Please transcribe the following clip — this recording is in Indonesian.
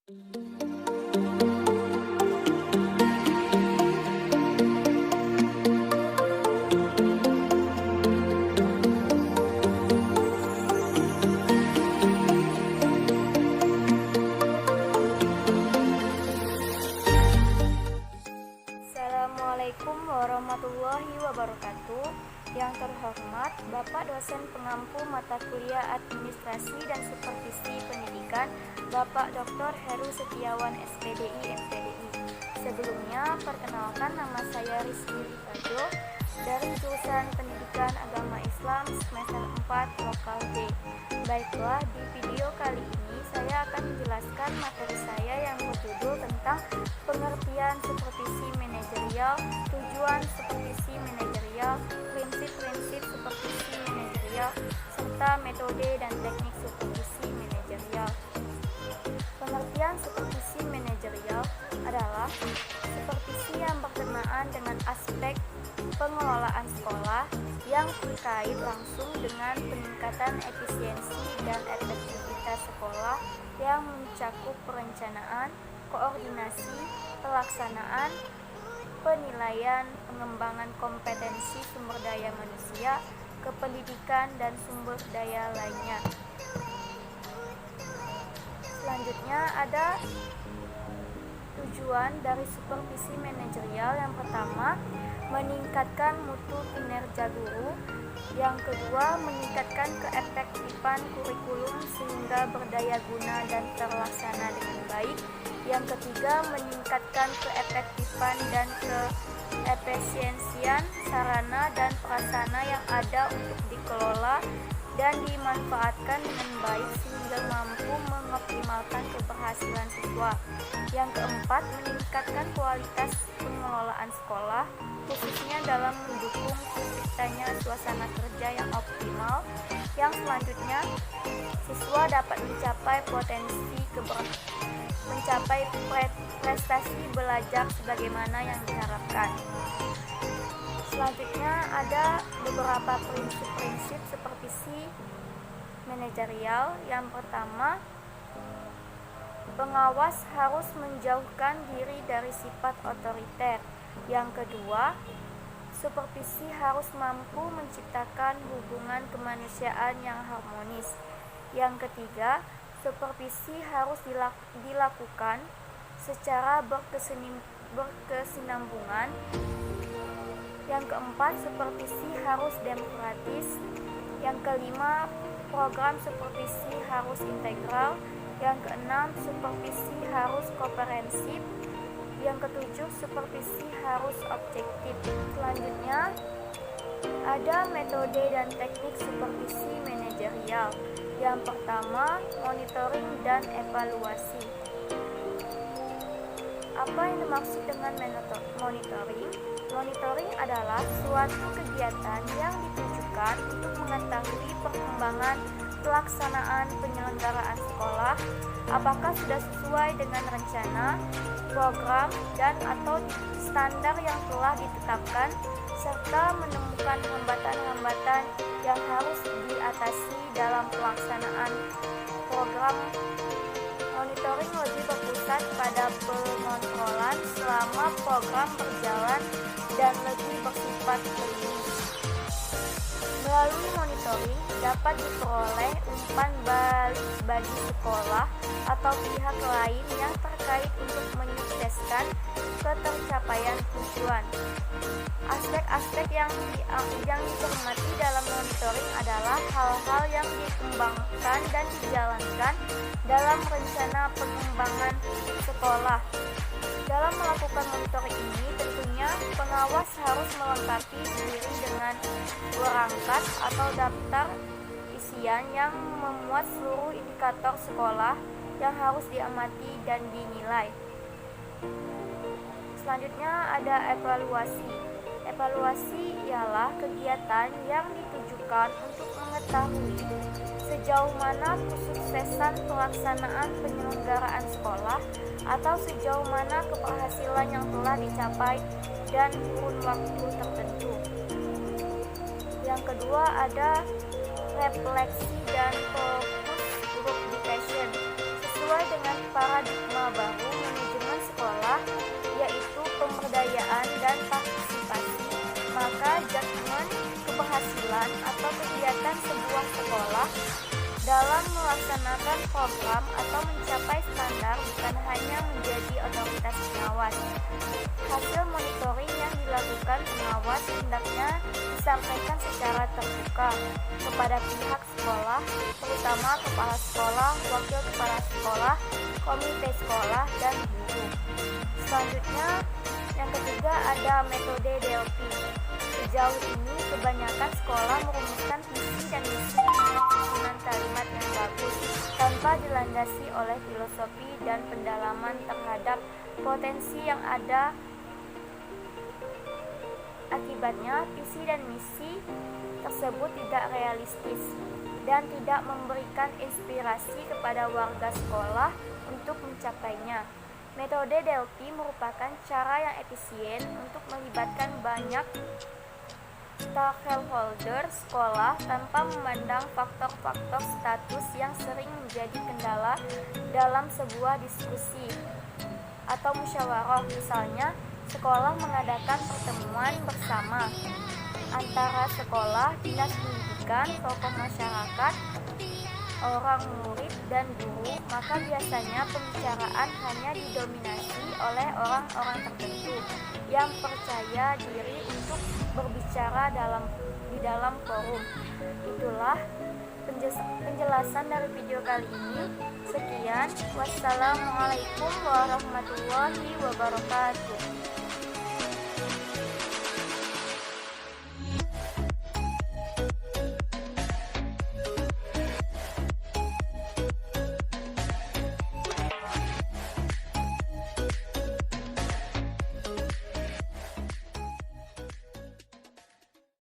Assalamualaikum warahmatullahi wabarakatuh. Yang terhormat Bapak dosen pengampu mata kuliah Administrasi dan Supervisi Pendidikan, Bapak Dr. Heru Setiawan SPDI MPDI. Sebelumnya, perkenalkan, nama saya Rizky Rifajo dari jurusan Pendidikan Agama Islam semester 4 Lokal D. Baiklah, di video kali ini saya akan menjelaskan materi saya yang berjudul tentang pengertian supervisi manajerial, tujuan supervisi manajerial, prinsip-prinsip supervisi manajerial, serta metode dan teknik supervisi manajerial. Pengertian supervisi manajerial adalah supervisi yang berkenaan dengan aspek pengelolaan sekolah yang terkait langsung dengan peningkatan efisiensi dan efektivitas sekolah yang mencakup perencanaan, koordinasi, pelaksanaan, penilaian, pengembangan kompetensi sumber daya manusia, kependidikan, dan sumber daya lainnya. Selanjutnya ada tujuan dari supervisi manajerial. Yang pertama, meningkatkan mutu kinerja guru. Yang kedua, meningkatkan keefektifan kurikulum sehingga berdaya guna dan terlaksana dengan baik. Yang ketiga, meningkatkan keefektifan dan keefisiensian sarana dan prasarana yang ada untuk dikelola dan dimanfaatkan dengan baik sehingga mampu mengoptimalkan keberhasilan siswa. Yang keempat, meningkatkan kualitas pengelolaan sekolah, khususnya dalam mendukung terciptanya suasana kerja yang optimal. Yang selanjutnya, siswa dapat mencapai prestasi belajar sebagaimana yang diharapkan. Selanjutnya ada beberapa prinsip-prinsip supervisi manajerial. Yang pertama, pengawas harus menjauhkan diri dari sifat otoriter. Yang kedua, supervisi harus mampu menciptakan hubungan kemanusiaan yang harmonis. Yang ketiga, supervisi harus dilakukan secara berkesinambungan. Yang keempat, supervisi harus demokratis. Yang kelima, program supervisi harus integral. Yang keenam, supervisi harus komprehensif. Yang ketujuh, supervisi harus objektif. Selanjutnya, ada metode dan teknik supervisi manajerial. Yang pertama, monitoring dan evaluasi. Apa yang dimaksud dengan monitoring? Monitoring adalah suatu kegiatan yang ditujukan untuk mengetahui perkembangan pelaksanaan penyelenggaraan sekolah, apakah sudah sesuai dengan rencana, program, dan atau standar yang telah ditetapkan, serta menemukan hambatan-hambatan yang harus diatasi dalam pelaksanaan program. Monitoring lebih berpusat pada pengontrolan selama program berjalan dan lebih bersifat klinis. Melalui monitoring dapat diperoleh umpan balik bagi sekolah atau pihak lain yang terkait untuk menyukseskan ketercapaian tujuan. Aspek-aspek yang dicermati dalam monitoring adalah hal-hal yang dikembangkan dan dijalankan dalam rencana pengembangan sekolah. Dalam melakukan monitoring ini, tentunya pengawas harus melengkapi diri dengan perangkat atau daftar isian yang memuat seluruh indikator sekolah yang harus diamati dan dinilai. Selanjutnya ada evaluasi. Evaluasi ialah kegiatan yang ditujukan untuk mengetahui sejauh mana kesuksesan pelaksanaan penyelenggaraan sekolah atau sejauh mana keberhasilan yang telah dicapai dan kurun waktu tertentu. Yang kedua ada refleksi dan focus group education. Sesuai dengan paradigma sekolah dalam melaksanakan program atau mencapai standar bukan hanya menjadi otoritas pengawas. Hasil monitoring yang dilakukan pengawas hendaknya disampaikan secara terbuka kepada pihak sekolah, terutama kepala sekolah, wakil kepala sekolah, komite sekolah, dan guru. Selanjutnya, yang ketiga ada metode DLP. Sejauh ini, kebanyakan sekolah merumuskan visi dan misi dengan susunan kalimat yang bagus, tanpa dilandasi oleh filosofi dan pendalaman terhadap potensi yang ada. Akibatnya, visi dan misi tersebut tidak realistis dan tidak memberikan inspirasi kepada warga sekolah untuk mencapainya. Metode DLP merupakan cara yang efisien untuk melibatkan banyak stakeholder sekolah tanpa memandang faktor-faktor status yang sering menjadi kendala dalam sebuah diskusi atau musyawarah. Misalnya, sekolah mengadakan pertemuan bersama antara sekolah, dinas pendidikan, tokoh masyarakat, orang murid, dan guru, maka biasanya pembicaraan hanya didominasi oleh orang-orang tertentu yang percaya diri untuk berbicara di dalam forum. Itulah penjelasan dari video kali ini. Sekian, wassalamualaikum warahmatullahi wabarakatuh.